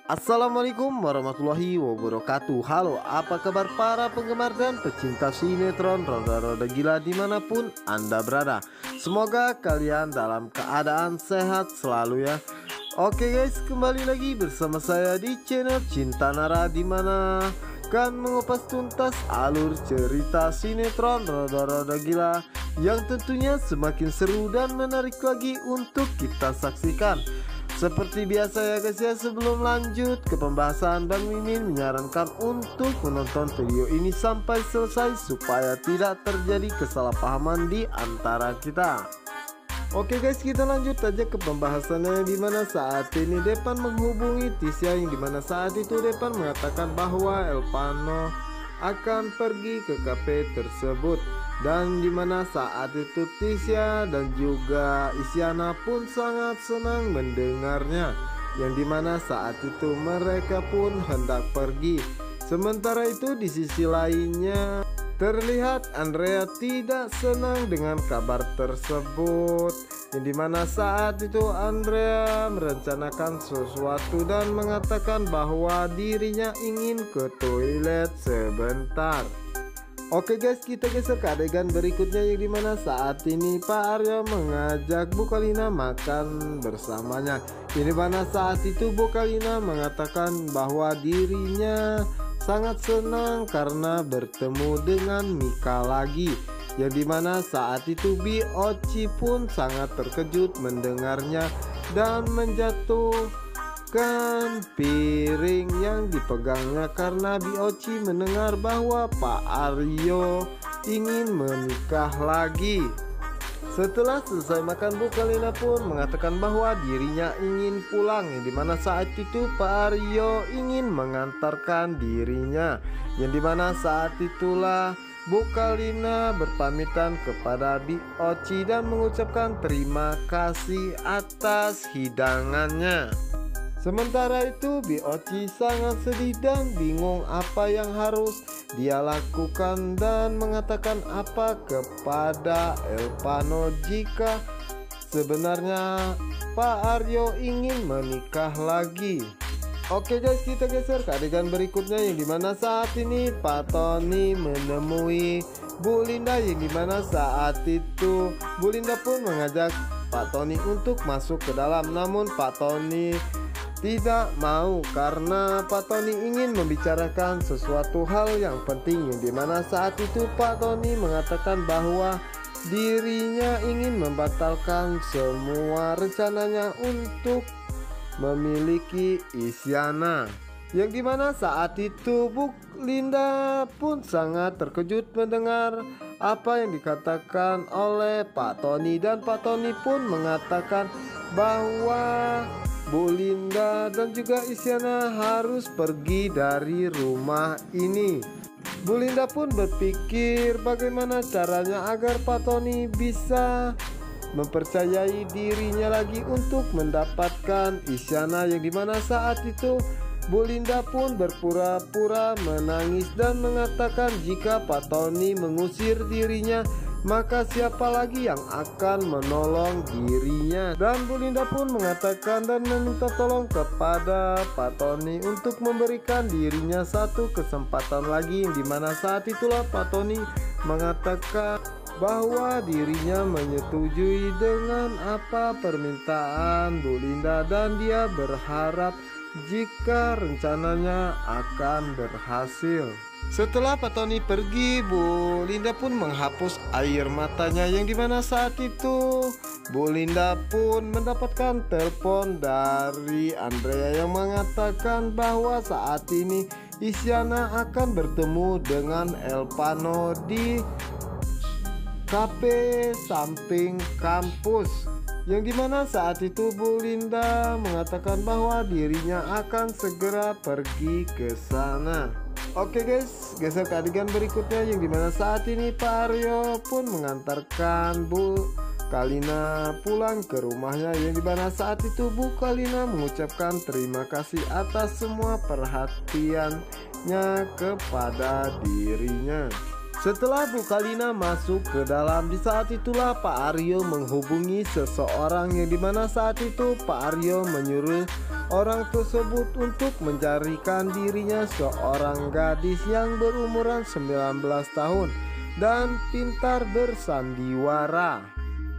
Assalamualaikum warahmatullahi wabarakatuh. Halo, apa kabar para penggemar dan pecinta sinetron Roda-Roda Gila dimanapun Anda berada. Semoga kalian dalam keadaan sehat selalu ya. Oke guys, kembali lagi bersama saya di channel Cinta Nara, dimana akan mengupas tuntas alur cerita sinetron Roda-Roda Gila yang tentunya semakin seru dan menarik lagi untuk kita saksikan. Seperti biasa ya guys ya, sebelum lanjut ke pembahasan, Bang Mimin menyarankan untuk menonton video ini sampai selesai supaya tidak terjadi kesalahpahaman di antara kita. Oke guys, kita lanjut aja ke pembahasannya, dimana saat ini Depan menghubungi Tisya, yang dimana saat itu Depan mengatakan bahwa Elpano akan pergi ke kafe tersebut, dan dimana saat itu Tisya dan juga Isyana pun sangat senang mendengarnya, yang dimana saat itu mereka pun hendak pergi. Sementara itu di sisi lainnya terlihat Andrea tidak senang dengan kabar tersebut, yang dimana saat itu Andrea merencanakan sesuatu dan mengatakan bahwa dirinya ingin ke toilet sebentar. Oke guys, kita geser ke adegan berikutnya, yang dimana saat ini Pak Aryo mengajak Bu Kalina makan bersamanya. Ini dimana saat itu Bu Kalina mengatakan bahwa dirinya sangat senang karena bertemu dengan Mika lagi, yang dimana saat itu Bioci pun sangat terkejut mendengarnya dan menjatuhkan piring yang dipegangnya karena Bioci mendengar bahwa Pak Aryo ingin menikah lagi. Setelah selesai makan, Bu Kalina pun mengatakan bahwa dirinya ingin pulang, yang dimana saat itu Pak Aryo ingin mengantarkan dirinya, yang dimana saat itulah Bu Kalina berpamitan kepada Bioci dan mengucapkan terima kasih atas hidangannya. Sementara itu Bioci sangat sedih dan bingung apa yang harus dia lakukan, dan mengatakan apa kepada Elpano jika sebenarnya Pak Aryo ingin menikah lagi. Oke guys, kita geser ke adegan berikutnya, yang dimana saat ini Pak Tony menemui Bu Linda, yang dimana saat itu Bu Linda pun mengajak Pak Tony untuk masuk ke dalam, namun Pak Tony tidak mau karena Pak Tony ingin membicarakan sesuatu hal yang penting, yang dimana saat itu Pak Tony mengatakan bahwa dirinya ingin membatalkan semua rencananya untuk memiliki Isyana, yang dimana saat itu Bu Linda pun sangat terkejut mendengar apa yang dikatakan oleh Pak Tony, dan Pak Tony pun mengatakan bahwa Bu Linda dan juga Isyana harus pergi dari rumah ini. Bu Linda pun berpikir bagaimana caranya agar Pak Tony bisa mempercayai dirinya lagi untuk mendapatkan Isyana, yang dimana saat itu Bu Linda pun berpura-pura menangis dan mengatakan jika Pak Tony mengusir dirinya, maka siapa lagi yang akan menolong dirinya. Dan Bu Linda pun mengatakan dan meminta tolong kepada Pak Tony untuk memberikan dirinya satu kesempatan lagi, yang dimana saat itulah Pak Tony mengatakan bahwa dirinya menyetujui dengan apa permintaan Bu Linda, dan dia berharap jika rencananya akan berhasil. Setelah Pak Tony pergi, Bu Linda pun menghapus air matanya, yang dimana saat itu Bu Linda pun mendapatkan telepon dari Andrea yang mengatakan bahwa saat ini Isyana akan bertemu dengan Elpano di kafe samping kampus, yang dimana saat itu Bu Linda mengatakan bahwa dirinya akan segera pergi ke sana. Oke guys, geser ke adegan berikutnya, yang dimana saat ini Pak Aryo pun mengantarkan Bu Kalina pulang ke rumahnya, yang dimana saat itu Bu Kalina mengucapkan terima kasih atas semua perhatiannya kepada dirinya. Setelah Bu Kalina masuk ke dalam, di saat itulah Pak Aryo menghubungi seseorang yang dimana saat itu Pak Aryo menyuruh orang tersebut untuk mencarikan dirinya seorang gadis yang berumuran 19 tahun dan pintar bersandiwara.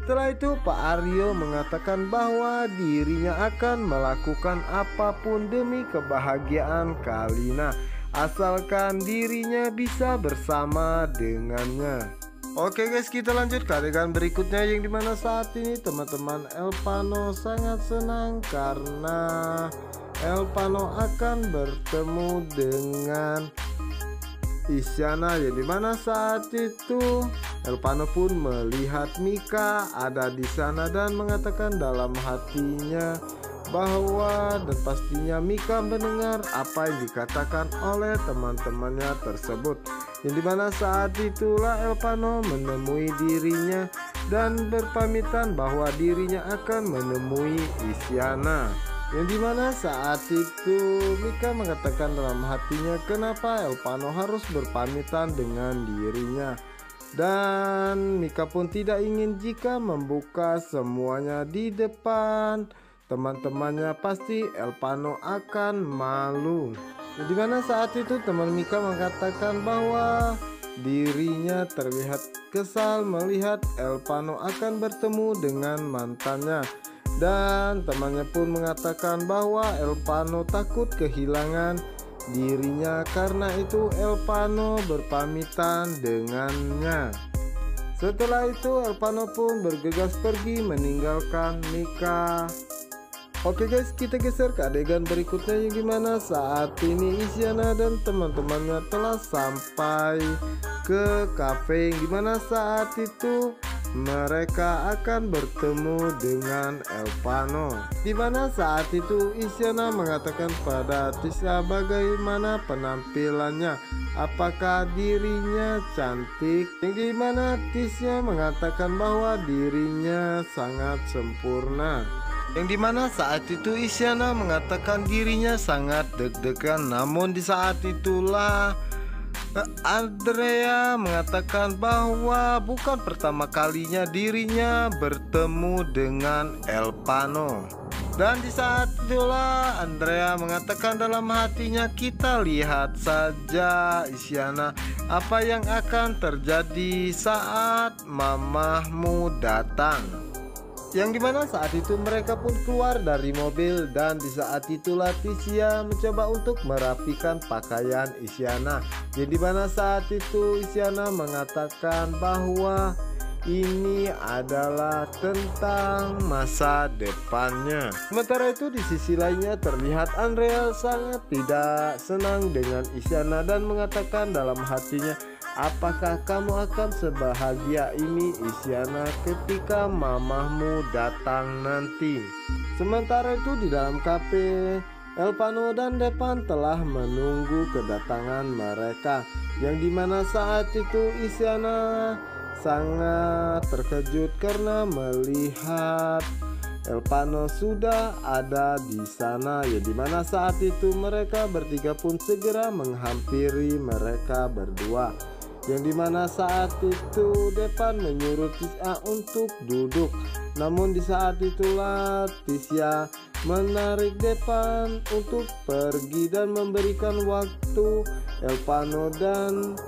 Setelah itu Pak Aryo mengatakan bahwa dirinya akan melakukan apapun demi kebahagiaan Kalina, asalkan dirinya bisa bersama dengannya. Oke guys, kita lanjut ke adegan berikutnya yang dimana saat ini teman-teman Elpano sangat senang karena Elpano akan bertemu dengan Isyana, yang dimana saat itu Elpano pun melihat Mika ada di sana dan mengatakan dalam hatinya bahwa dan pastinya Mika mendengar apa yang dikatakan oleh teman-temannya tersebut, yang dimana saat itulah Elpano menemui dirinya dan berpamitan bahwa dirinya akan menemui Isyana, yang dimana saat itu Mika mengatakan dalam hatinya kenapa Elpano harus berpamitan dengan dirinya, dan Mika pun tidak ingin jika membuka semuanya di depan teman-temannya, pasti Elpano akan malu. Dimana saat itu teman Mika mengatakan bahwa dirinya terlihat kesal melihat Elpano akan bertemu dengan mantannya, dan temannya pun mengatakan bahwa Elpano takut kehilangan dirinya, karena itu Elpano berpamitan dengannya. Setelah itu Elpano pun bergegas pergi meninggalkan Mika. Oke guys, kita geser ke adegan berikutnya yang dimana saat ini Isyana dan teman-temannya telah sampai ke kafe, yang dimana saat itu mereka akan bertemu dengan Elpano. Dimana saat itu Isyana mengatakan pada Tisha bagaimana penampilannya, apakah dirinya cantik, yang dimana Tisha mengatakan bahwa dirinya sangat sempurna. Yang dimana saat itu Isyana mengatakan dirinya sangat deg-degan, namun di saat itulah Andrea mengatakan bahwa bukan pertama kalinya dirinya bertemu dengan Elpano. Dan di saat itulah Andrea mengatakan dalam hatinya, kita lihat saja Isyana apa yang akan terjadi saat mamahmu datang. Yang dimana saat itu mereka pun keluar dari mobil, dan di saat itulah Tisha mencoba untuk merapikan pakaian Isyana, yang dimana saat itu Isyana mengatakan bahwa ini adalah tentang masa depannya. Sementara itu di sisi lainnya terlihat Andrea sangat tidak senang dengan Isyana dan mengatakan dalam hatinya, apakah kamu akan sebahagia ini Isyana ketika mamahmu datang nanti? Sementara itu di dalam kafe, Elpano dan Depan telah menunggu kedatangan mereka, yang dimana saat itu Isyana sangat terkejut karena melihat Elpano sudah ada di sana, ya dimana saat itu mereka bertiga pun segera menghampiri mereka berdua, yang dimana saat itu Depan menyuruh Tisha untuk duduk, namun di saat itulah Tisha menarik Depan untuk pergi dan memberikan waktu Elpano dan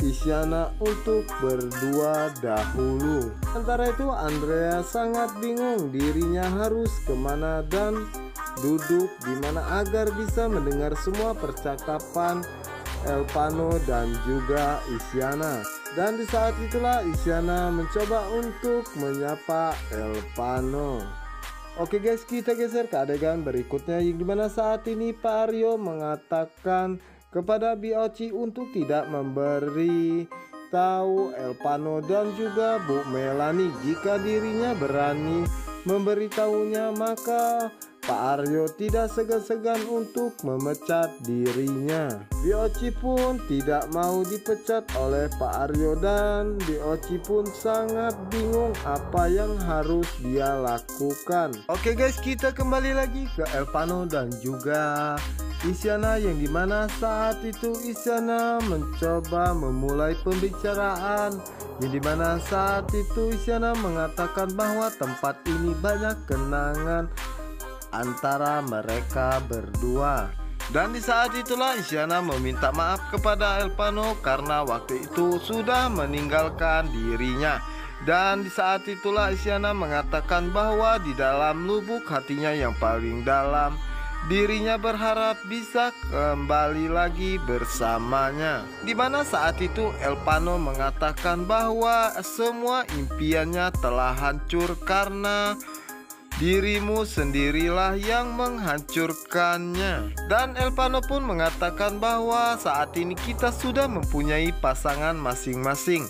Isyana untuk berdua dahulu. Sementara itu Andrea sangat bingung dirinya harus kemana dan duduk dimana agar bisa mendengar semua percakapan Elpano dan juga Isyana. Dan di saat itulah Isyana mencoba untuk menyapa Elpano. Oke guys, kita geser ke adegan berikutnya, yang dimana saat ini Pak Aryo mengatakan kepada Bioci untuk tidak memberi tahu Elpano dan juga Bu Melani. Jika dirinya berani memberitahunya, maka Pak Aryo tidak segan-segan untuk memecat dirinya. Bioci pun tidak mau dipecat oleh Pak Aryo, dan Bioci pun sangat bingung apa yang harus dia lakukan. Oke guys, kita kembali lagi ke Elpano dan juga Isyana, yang dimana saat itu Isyana mencoba memulai pembicaraan, yang dimana saat itu Isyana mengatakan bahwa tempat ini banyak kenangan antara mereka berdua. Dan di saat itulah Isyana meminta maaf kepada Elpano karena waktu itu sudah meninggalkan dirinya. Dan di saat itulah Isyana mengatakan bahwa di dalam lubuk hatinya yang paling dalam, dirinya berharap bisa kembali lagi bersamanya. Dimana saat itu Elpano mengatakan bahwa semua impiannya telah hancur karena dirimu sendirilah yang menghancurkannya. Dan Elpano pun mengatakan bahwa saat ini kita sudah mempunyai pasangan masing-masing.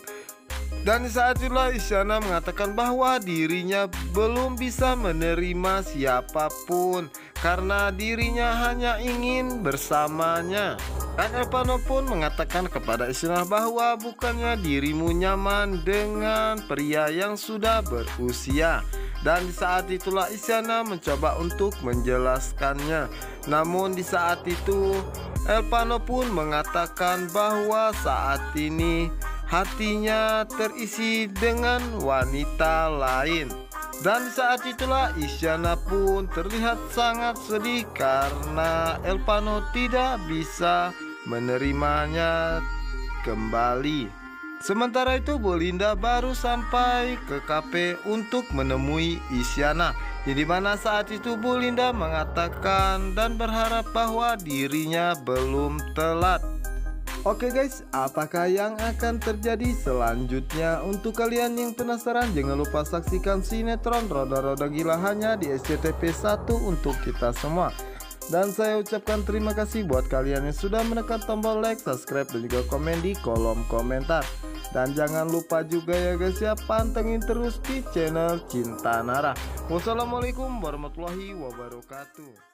Dan di saat itulah Isyana mengatakan bahwa dirinya belum bisa menerima siapapun karena dirinya hanya ingin bersamanya. Dan Elpano pun mengatakan kepada Isyana bahwa bukannya dirimu nyaman dengan pria yang sudah berusia. Dan di saat itulah Isyana mencoba untuk menjelaskannya. Namun di saat itu Elpano pun mengatakan bahwa saat ini hatinya terisi dengan wanita lain. Dan saat itulah Isyana pun terlihat sangat sedih karena Elpano tidak bisa menerimanya kembali. Sementara itu Belinda baru sampai ke kafe untuk menemui Isyana, di mana saat itu Belinda mengatakan dan berharap bahwa dirinya belum telat. Oke guys, apakah yang akan terjadi selanjutnya? Untuk kalian yang penasaran, jangan lupa saksikan sinetron Roda-Roda Gila hanya di SCTV 1 untuk kita semua. Dan saya ucapkan terima kasih buat kalian yang sudah menekan tombol like, subscribe, dan juga komen di kolom komentar. Dan jangan lupa juga ya guys ya, pantengin terus di channel Cinta Nara. Wassalamualaikum warahmatullahi wabarakatuh.